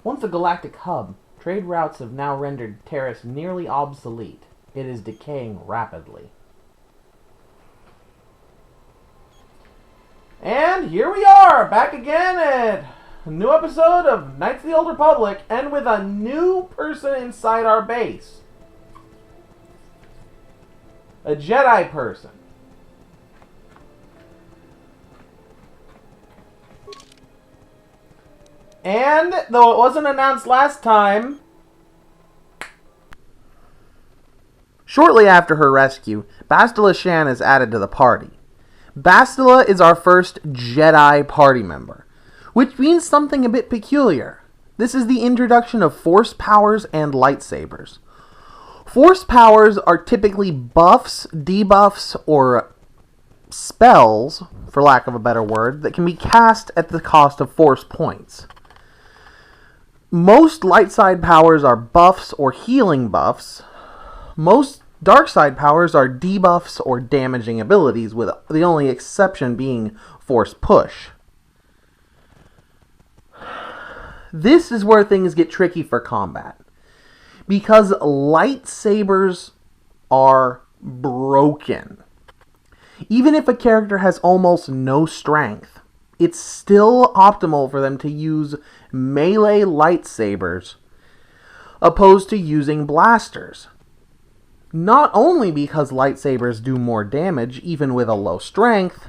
Once a galactic hub, trade routes have now rendered Terrace nearly obsolete. It is decaying rapidly. And here we are, back again at a new episode of Knights of the Old Republic, and with a new person inside our base. A Jedi person. And, though it wasn't announced last time, shortly after her rescue, Bastila Shan is added to the party. Bastila is our first Jedi party member, which means something a bit peculiar. This is the introduction of Force powers and lightsabers. Force powers are typically buffs, debuffs, or spells, for lack of a better word, that can be cast at the cost of Force points. Most light side powers are buffs or healing buffs. Most dark side powers are debuffs or damaging abilities, with the only exception being Force push. This is where things get tricky for combat, because lightsabers are broken. Even if a character has almost no strength, it's still optimal for them to use melee lightsabers opposed to using blasters. Not only because lightsabers do more damage even with a low strength,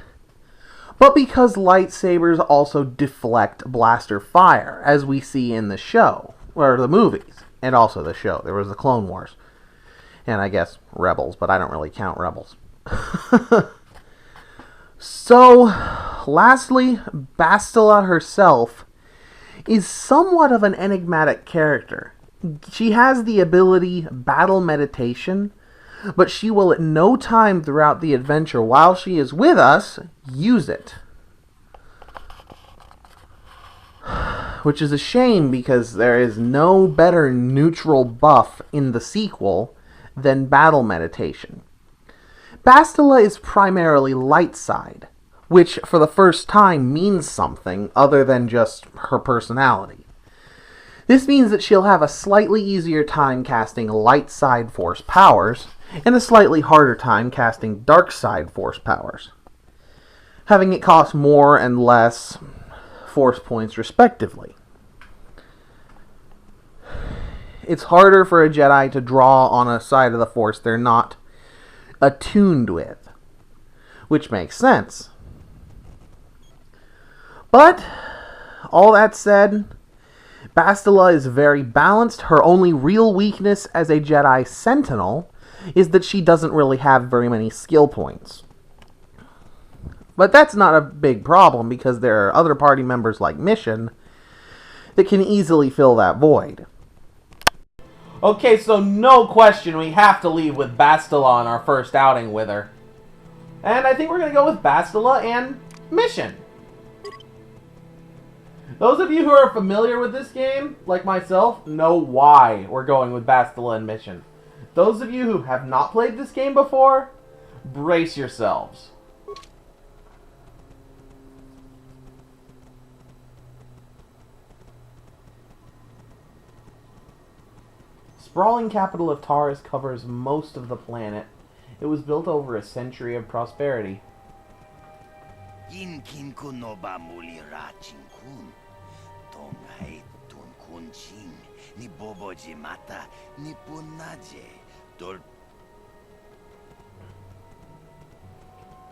but because lightsabers also deflect blaster fire, as we see in the show, or the movies, and also the show. There was the Clone Wars, and I guess Rebels, but I don't really count Rebels. So, lastly, Bastila herself is somewhat of an enigmatic character. She has the ability Battle Meditation, but she will at no time throughout the adventure while she is with us use it. Which is a shame, because there is no better neutral buff in the sequel than Battle Meditation. Bastila is primarily light side, which for the first time means something other than just her personality. This means that she'll have a slightly easier time casting light side Force powers, and a slightly harder time casting dark side Force powers, having it cost more and less Force points respectively. It's harder for a Jedi to draw on a side of the Force they're not attuned with, which makes sense. But, all that said, Bastila is very balanced. Her only real weakness as a Jedi Sentinel is that she doesn't really have very many skill points. But that's not a big problem, because there are other party members like Mission that can easily fill that void. Okay, so no question, we have to leave with Bastila on our first outing with her. And I think we're going to go with Bastila and Mission. Those of you who are familiar with this game, like myself, know why we're going with Bastila and Mission. Those of you who have not played this game before, brace yourselves. Sprawling capital of Taurus covers most of the planet. It was built over a century of prosperity.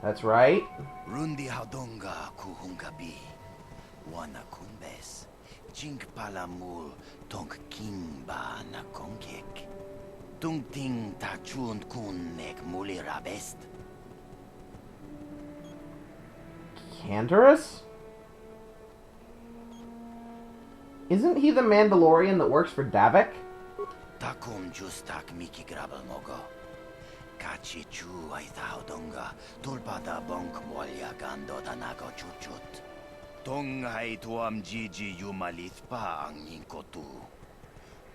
That's right. Rundi Haudonga Kuhungabi. Wana Kumbes. Jink Palamul Tonk Kimba Nakonkek. Tungting Tachun Kunnek Mulirabest. Cantorus? Isn't he the Mandalorian that works for Davik? Takum Justak Miki Grabal Mogo. Kachi Chu Aithaudonga Tulpada Bonk Molia Gando Danago Chuchut. Tonghai Tuam Gigi Yumalithpa Ang Yinkotu.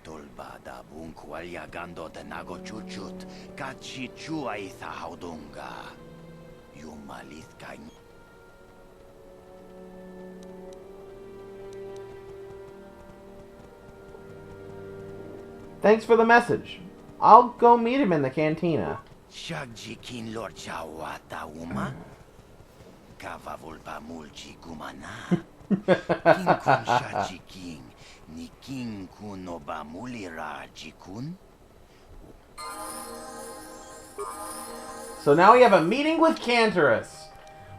Tulbada Bunk Walia Gando Danago Chuchut. Kachi Chu Aithaudonga Yumalith. Thanks for the message. I'll go meet him in the cantina. Shagjikin Lord Chawata Uma? Kava volpa mulchi gumana. King kun shajiking. Ni king kun oba mulira jikun. So now we have a meeting with Cantorus.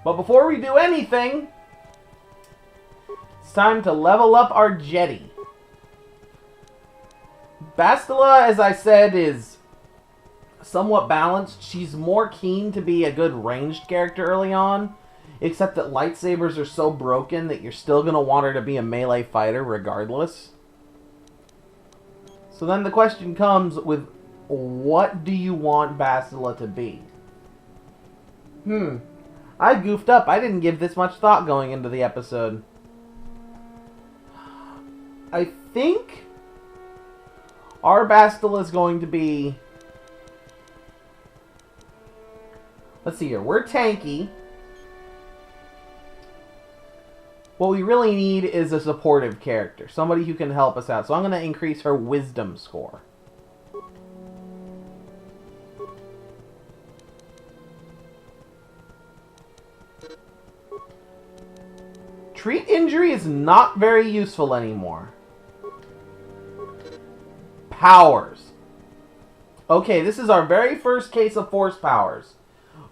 But before we do anything, it's time to level up our jetty. Bastila, as I said, is somewhat balanced. She's more keen to be a good ranged character early on, except that lightsabers are so broken that you're still going to want her to be a melee fighter regardless. So then the question comes with, what do you want Bastila to be? I goofed up. I didn't give this much thought going into the episode. I think our Bastila is going to be... Let's see here. We're tanky. What we really need is a supportive character. Somebody who can help us out. So I'm going to increase her wisdom score. Treat injury is not very useful anymore. Powers. Okay, this is our very first case of force powers.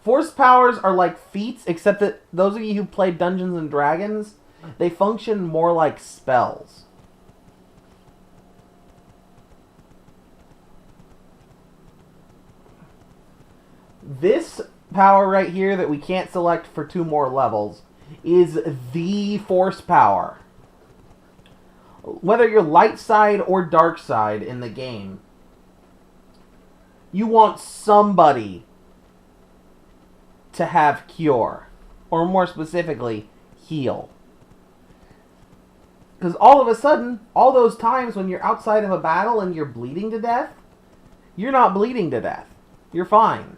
Force powers are like feats, except that those of you who play Dungeons and Dragons, they function more like spells. This power right here that we can't select for 2 more levels is the force power. Whether you're light side or dark side in the game, you want somebody to have cure, or more specifically, heal. Because all of a sudden, all those times when you're outside of a battle and you're bleeding to death, you're not bleeding to death. You're fine.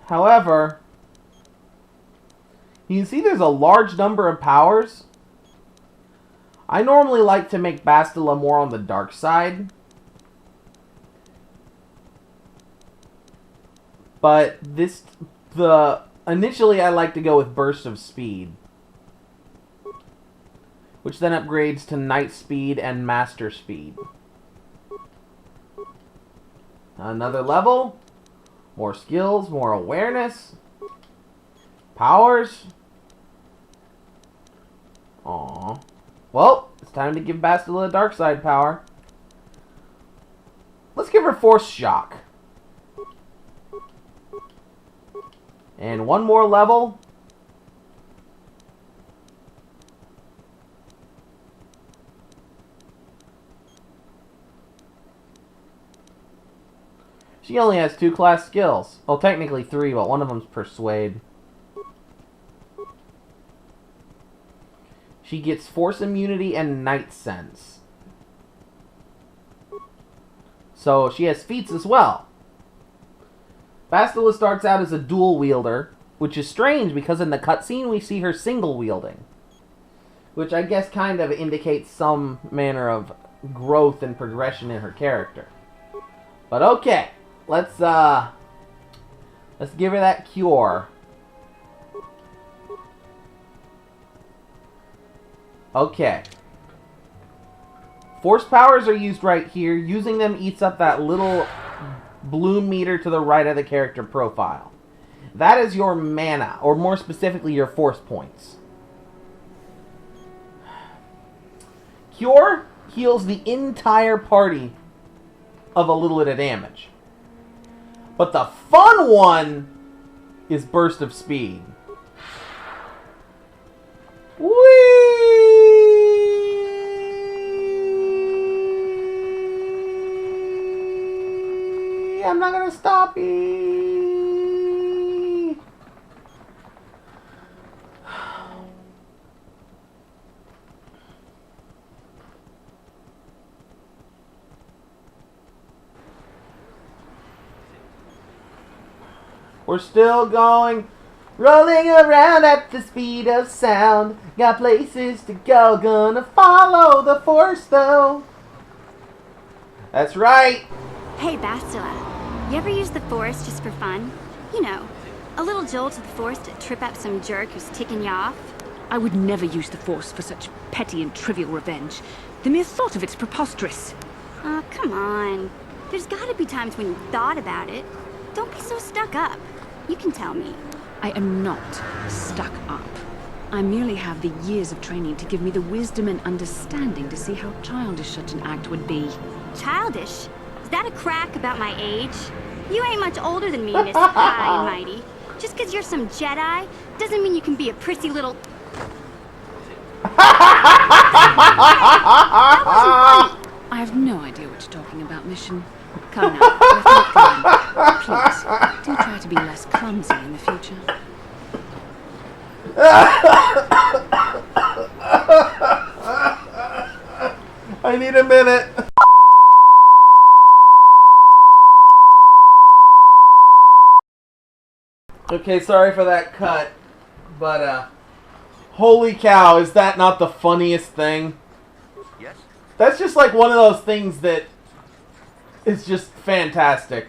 However, you can see there's a large number of powers. I normally like to make Bastila more on the dark side. But initially I like to go with Burst of Speed, which then upgrades to Night Speed and Master Speed. Another level, more skills, more awareness, powers. Aww. Well, it's time to give Bastila a dark side power. Let's give her Force Shock. And 1 more level. She only has 2 class skills. Well, technically 3, but one of them's Persuade. She gets Force Immunity and Night Sense. So she has feats as well. Bastila starts out as a dual wielder, which is strange because in the cutscene we see her single wielding, which I guess kind of indicates some manner of growth and progression in her character. But okay, let's give her that cure. Okay. Force powers are used right here. Using them eats up that little bloom meter to the right of the character profile. That is your mana, or more specifically your force points. Cure heals the entire party of a little bit of damage. But the fun one is Burst of Speed. Whee! I'm not gonna stop you. We're still going. Rolling around at the speed of sound. Got places to go, gonna follow the force though. That's right. Hey, Bastila, you ever use the Force just for fun? You know, a little jolt of the Force to trip up some jerk who's ticking you off? I would never use the Force for such petty and trivial revenge. The mere thought of it's preposterous. Oh, come on. There's gotta be times when you thought about it. Don't be so stuck up. You can tell me. I am not stuck up. I merely have the years of training to give me the wisdom and understanding to see how childish such an act would be. Childish? Is that a crack about my age? You ain't much older than me, Miss High and Mighty. Just 'cause you're some Jedi doesn't mean you can be a prissy little... That wasn't funny. I have no idea what you're talking about, Mission. Come now, let's get going. Please, do try to be less clumsy in the future. I need a minute. Okay, sorry for that cut, but holy cow, is that not the funniest thing? Yes? That's just like one of those things that is just fantastic.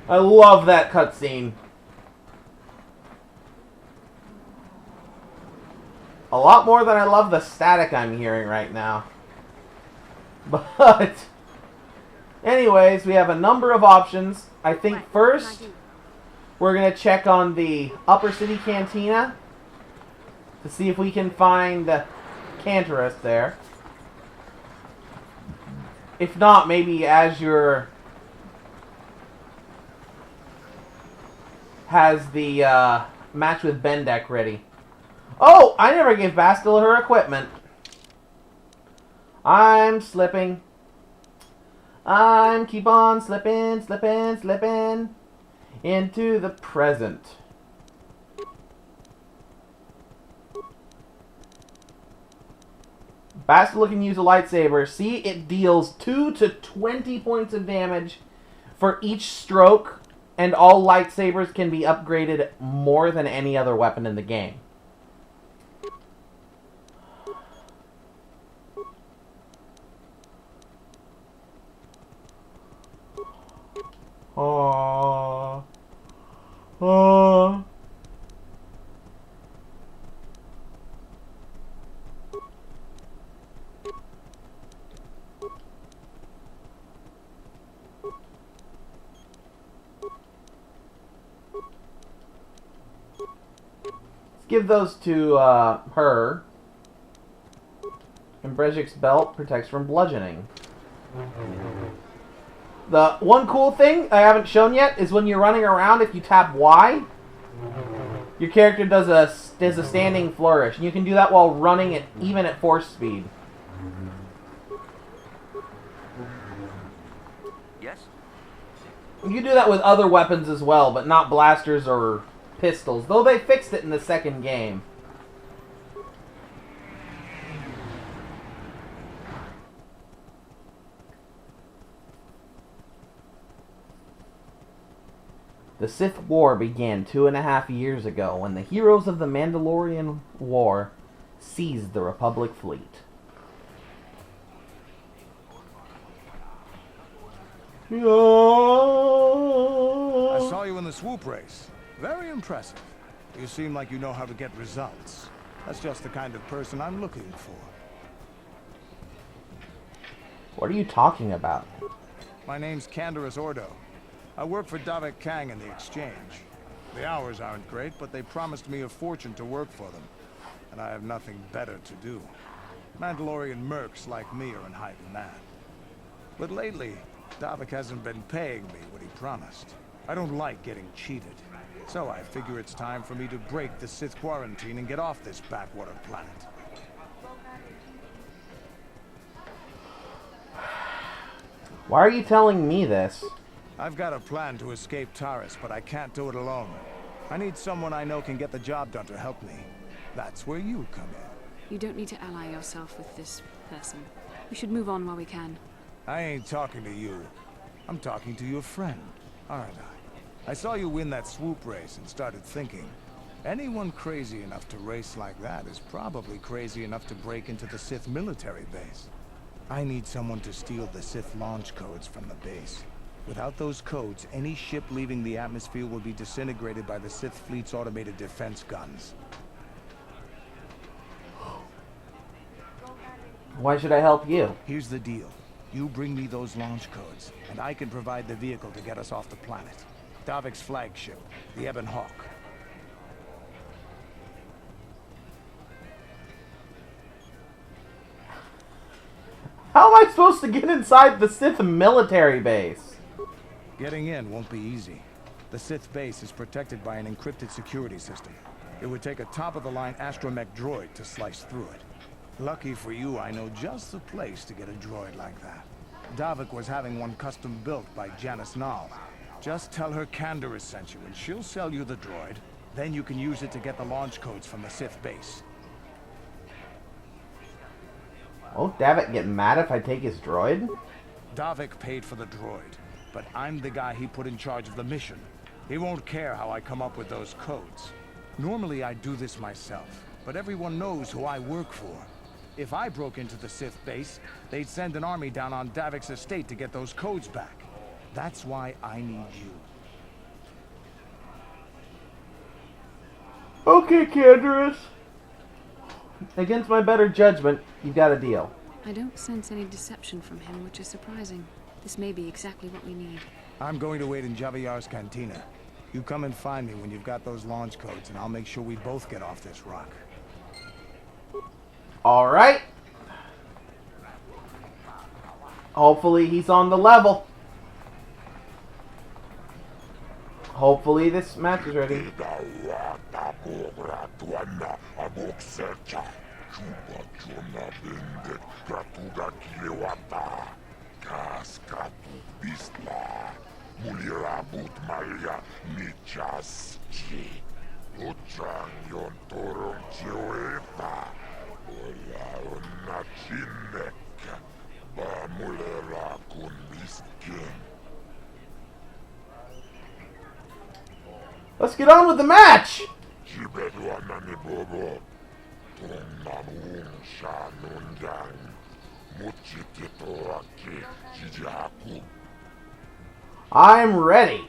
I love that cutscene. A lot more than I love the static I'm hearing right now. But anyways, we have a number of options. I think first we're going to check on the Upper City Cantina to see if we can find Cantorus there. If not, maybe Azure has the match with Bendek ready. Oh, I never gave Bastila her equipment. I'm slipping. I'm keep on slipping, slipping, slipping into the present. Bastila can use a lightsaber. See, it deals 2 to 20 points of damage for each stroke, and all lightsabers can be upgraded more than any other weapon in the game. Oh. Oh. Let's give those to her. And Brejik's belt protects from bludgeoning. The one cool thing I haven't shown yet is when you're running around, if you tap Y, your character does a standing flourish. And you can do that while running it, even at force speed. Yes? You can do that with other weapons as well, but not blasters or pistols. Though they fixed it in the second game. The Sith War began 2.5 years ago when the heroes of the Mandalorian War seized the Republic fleet. I saw you in the swoop race. Very impressive. You seem like you know how to get results. That's just the kind of person I'm looking for. What are you talking about? My name's Cantorus Ordo. I work for Davik Kang in the exchange. The hours aren't great, but they promised me a fortune to work for them. And I have nothing better to do. Mandalorian mercs like me are in high demand. But lately, Davik hasn't been paying me what he promised. I don't like getting cheated. So I figure it's time for me to break the Sith quarantine and get off this backwater planet. Why are you telling me this? I've got a plan to escape Taris, but I can't do it alone. I need someone I know can get the job done to help me. That's where you come in. You don't need to ally yourself with this person. We should move on while we can. I ain't talking to you. I'm talking to your friend, aren't I? I saw you win that swoop race and started thinking. Anyone crazy enough to race like that is probably crazy enough to break into the Sith military base. I need someone to steal the Sith launch codes from the base. Without those codes, any ship leaving the atmosphere will be disintegrated by the Sith fleet's automated defense guns. Why should I help you? Here's the deal. You bring me those launch codes, and I can provide the vehicle to get us off the planet. Davik's flagship, the Ebon Hawk. How am I supposed to get inside the Sith military base? Getting in won't be easy. The Sith base is protected by an encrypted security system. It would take a top-of-the-line astromech droid to slice through it. Lucky for you, I know just the place to get a droid like that. Davik was having one custom built by Janice Nall. Just tell her Canderous sent you, and she'll sell you the droid. Then you can use it to get the launch codes from the Sith base. Won't Davik get mad if I take his droid? Davik paid for the droid, but I'm the guy he put in charge of the mission. He won't care how I come up with those codes. Normally I'd do this myself, but everyone knows who I work for. If I broke into the Sith base, they'd send an army down on Davik's estate to get those codes back. That's why I need you. Okay, Canderous. Against my better judgment, you've got a deal. I don't sense any deception from him, which is surprising. This may be exactly what we need. I'm going to wait in Javier's cantina. You come and find me when you've got those launch codes, and I'll make sure we both get off this rock. Alright. Hopefully he's on the level. Hopefully this match is ready. Let's get on with the match! I'm ready.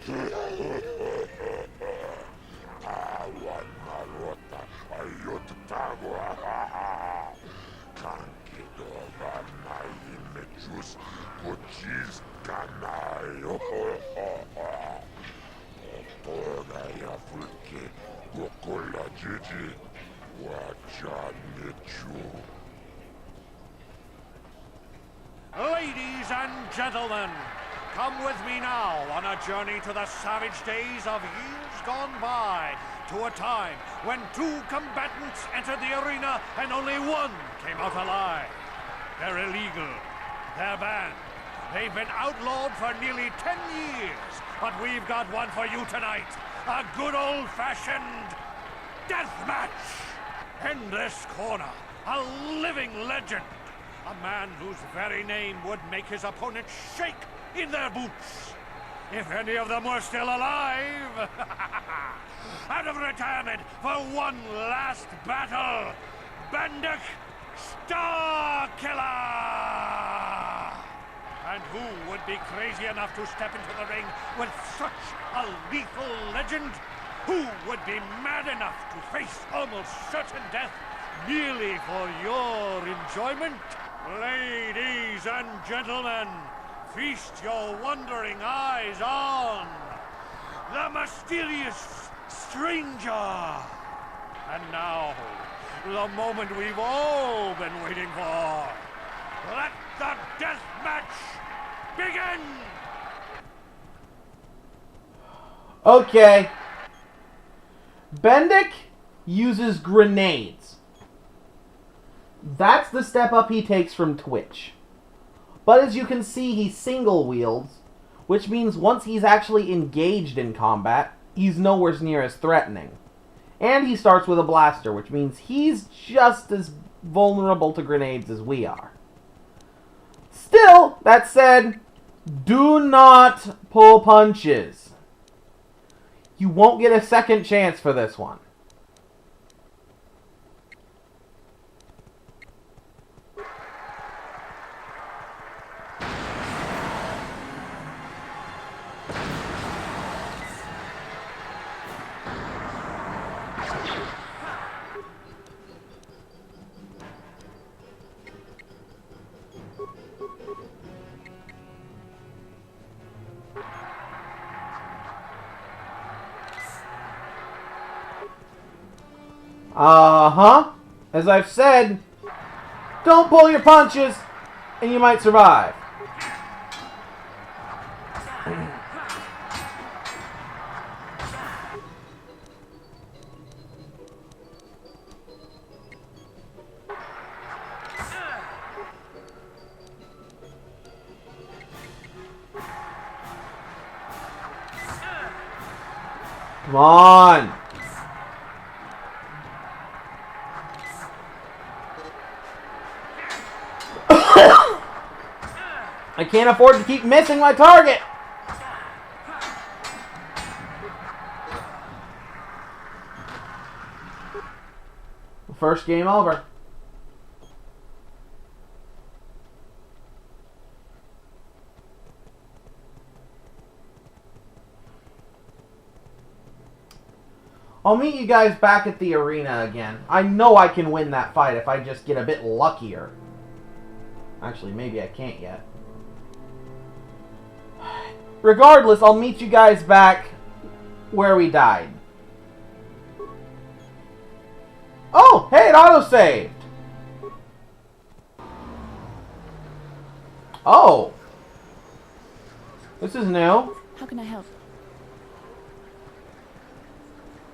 Ladies and gentlemen, come with me now on a journey to the savage days of years gone by, to a time when two combatants entered the arena and only one came out alive. They're illegal. They're banned. They've been outlawed for nearly 10 years, but we've got one for you tonight. A good old-fashioned death match. In this corner, a living legend. A man whose very name would make his opponents shake in their boots. If any of them were still alive. Out of retirement for one last battle, Bendik Starkiller! And who would be crazy enough to step into the ring with such a lethal legend? Who would be mad enough to face almost certain death merely for your enjoyment? Ladies and gentlemen, feast your wondering eyes on the mysterious stranger. And now, the moment we've all been waiting for. Let the death match begin! Okay. Bendik uses grenades. That's the step up he takes from Twitch. But as you can see, he single wields, which means once he's actually engaged in combat, he's nowhere near as threatening. And he starts with a blaster, which means he's just as vulnerable to grenades as we are. Still, that said, do not pull punches. You won't get a second chance for this one. Uh-huh. As I've said, don't pull your punches, and you might survive. Come on. I can't afford to keep missing my target. First game over. I'll meet you guys back at the arena again. I know I can win that fight if I just get a bit luckier. Actually, maybe I can't yet. Regardless, I'll meet you guys back where we died. Oh, hey, it autosaved. Oh. This is new. How can I help?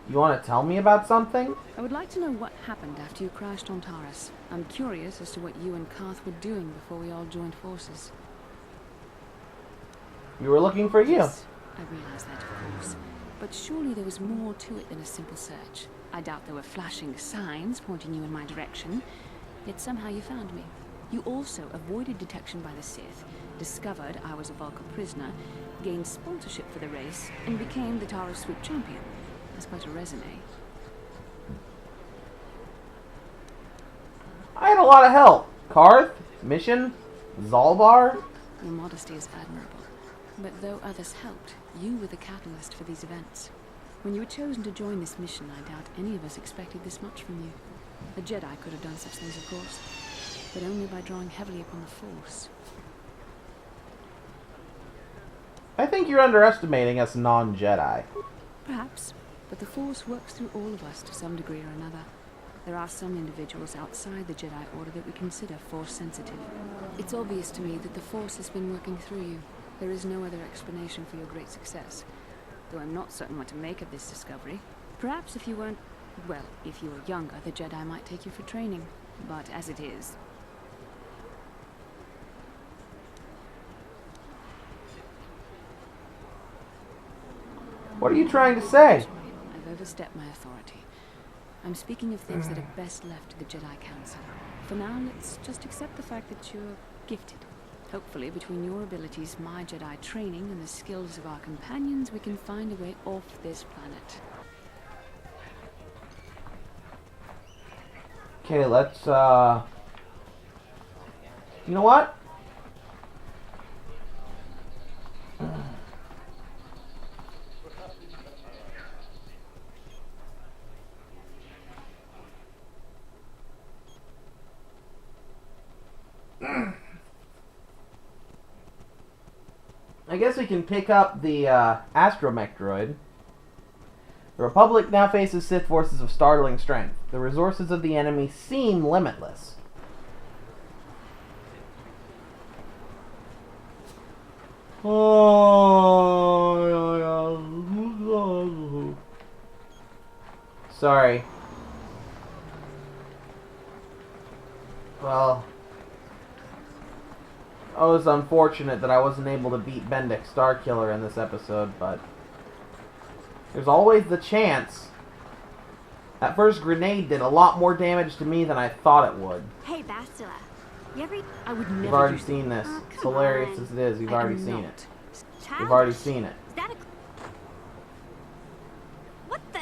You want to tell me about something? I would like to know what happened after you crashed on Taurus. I'm curious as to what you and Karth were doing before we all joined forces. We were looking for you. Yes, I realize that, of course. But surely there was more to it than a simple search. I doubt there were flashing signs pointing you in my direction. Yet somehow you found me. You also avoided detection by the Sith, discovered I was a Vulcan prisoner, gained sponsorship for the race, and became the Taurus Swoop champion. That's quite a resume. I had a lot of help. Karth, Mission, Zalbar. Your modesty is admirable. But though others helped, you were the catalyst for these events. When you were chosen to join this mission, I doubt any of us expected this much from you. A Jedi could have done such things, of course, but only by drawing heavily upon the Force. I think you're underestimating us non-Jedi. Perhaps, but the Force works through all of us to some degree or another. There are some individuals outside the Jedi Order that we consider Force-sensitive. It's obvious to me that the Force has been working through you. There is no other explanation for your great success. Though I'm not certain what to make of this discovery. Perhaps if you weren't... well, if you were younger, the Jedi might take you for training. But as it is... What are you trying to say? Sorry, I've overstepped my authority. I'm speaking of things that are best left to the Jedi Council. For now, let's just accept the fact that you're gifted. Hopefully, between your abilities, my Jedi training, and the skills of our companions, we can find a way off this planet. Okay, let's, you know what? I guess we can pick up the astromech droid. The Republic now faces Sith forces of startling strength. The resources of the enemy seem limitless. Sorry. Well, it was unfortunate that I wasn't able to beat Bendick Starkiller in this episode, but there's always the chance. That first grenade did a lot more damage to me than I thought it would. Hey, Bastila. You ever... I would never You've already use seen this. Oh, It's come hilarious on. as it is. You've I already am seen not. it. Childish. You've already seen it. Is that a...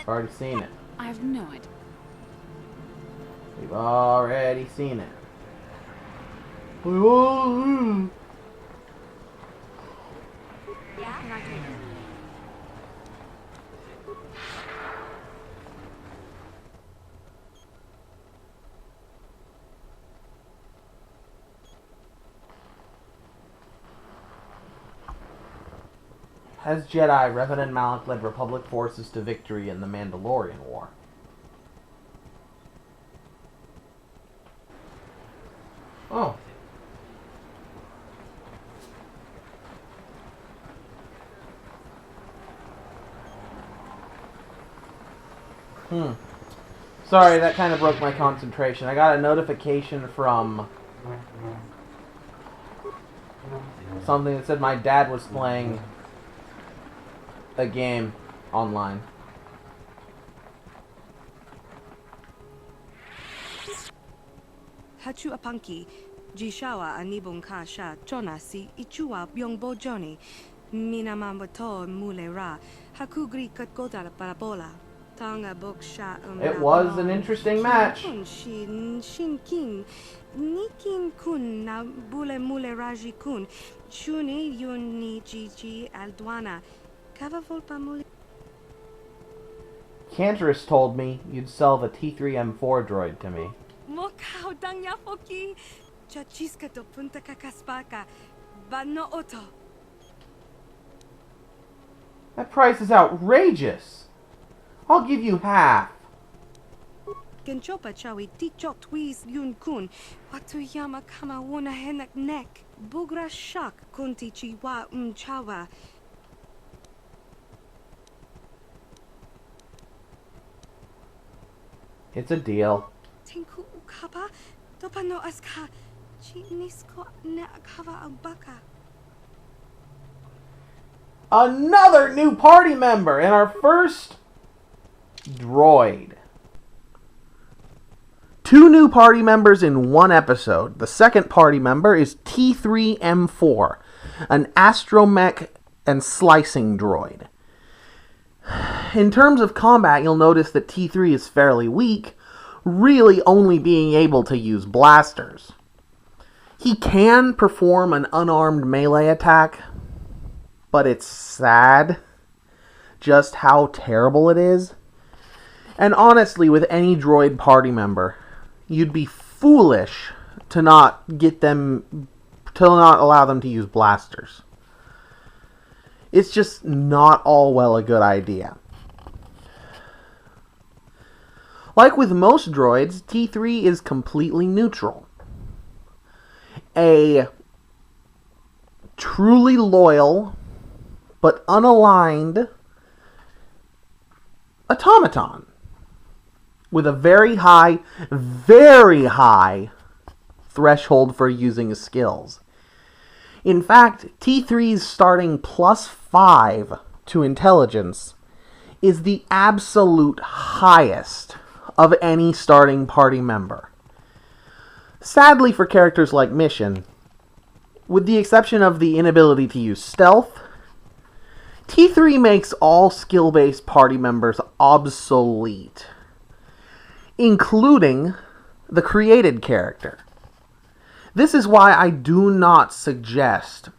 We've already seen it. I have no idea. We've already seen it. Whoa. Can I take it? As Jedi, Reverend Malik led Republic forces to victory in the Mandalorian War. Oh. Sorry, that kind of broke my concentration. I got a notification from something that said my dad was playing a game online. Hachu apanki, jishawa anibong kasha, chona si ichua byongbo joni, minamamoto mulera, hakugri katgota parabola, tanga boksha It was an interesting match. Shin king, nikin kun na bule mule raji kun, shuni yuni jiji aldwana, kava volpa mule. Cantorus told me you'd sell the T3M4 droid to me. Mokao danya foki, chachiska to punta kakaspaka, bano oto. That price is outrageous. I'll give you half. Genchopa chawi tichok twiz yun kun, watuyama kama wona henak nek, bugra shak kunti chiwa chawa. It's a deal. Tinku ukapa, topano aska, chinisko na akava abaka. Another new party member and our first droid. 2 new party members in one episode. The second party member is T3M4, an astromech and slicing droid. In terms of combat, you'll notice that T3 is fairly weak, really only being able to use blasters. He can perform an unarmed melee attack, but it's sad just how terrible it is. And honestly, with any droid party member, you'd be foolish to not allow them to use blasters. It's just not all well a good idea. Like with most droids, T3 is completely neutral. A truly loyal but unaligned automaton with a very high threshold for using his skills. In fact, T3's starting +5 to intelligence is the absolute highest of any starting party member. Sadly for characters like Mission, with the exception of the inability to use stealth, T3 makes all skill-based party members obsolete, including the created character. This is why I do not suggest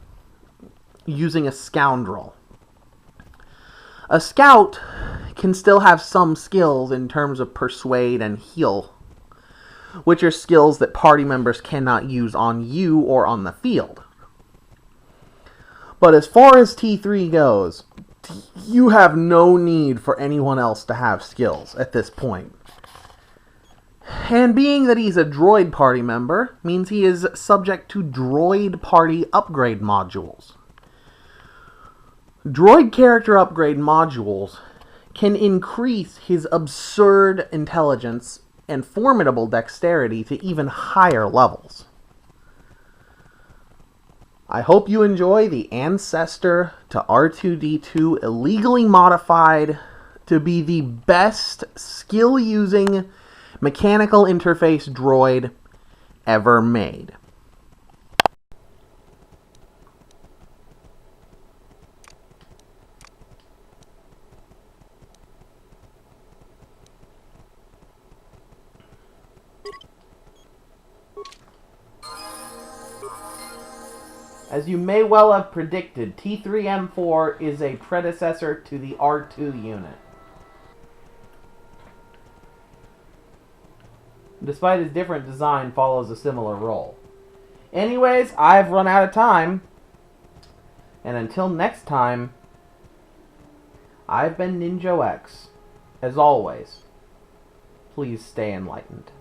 using a scoundrel. A scout can still have some skills in terms of persuade and heal, which are skills that party members cannot use on you or on the field. But as far as T3 goes, you have no need for anyone else to have skills at this point. And being that he's a droid party member means he is subject to droid party upgrade modules. Droid character upgrade modules can increase his absurd intelligence and formidable dexterity to even higher levels. I hope you enjoy the ancestor to R2-D2 illegally modified to be the best skill-using mechanical interface droid ever made. As you may well have predicted, T3M4 is a predecessor to the R2 unit. Despite its different design, follows a similar role. Anyways, I've run out of time. And until next time, I've been Ninjo X. As always, please stay enlightened.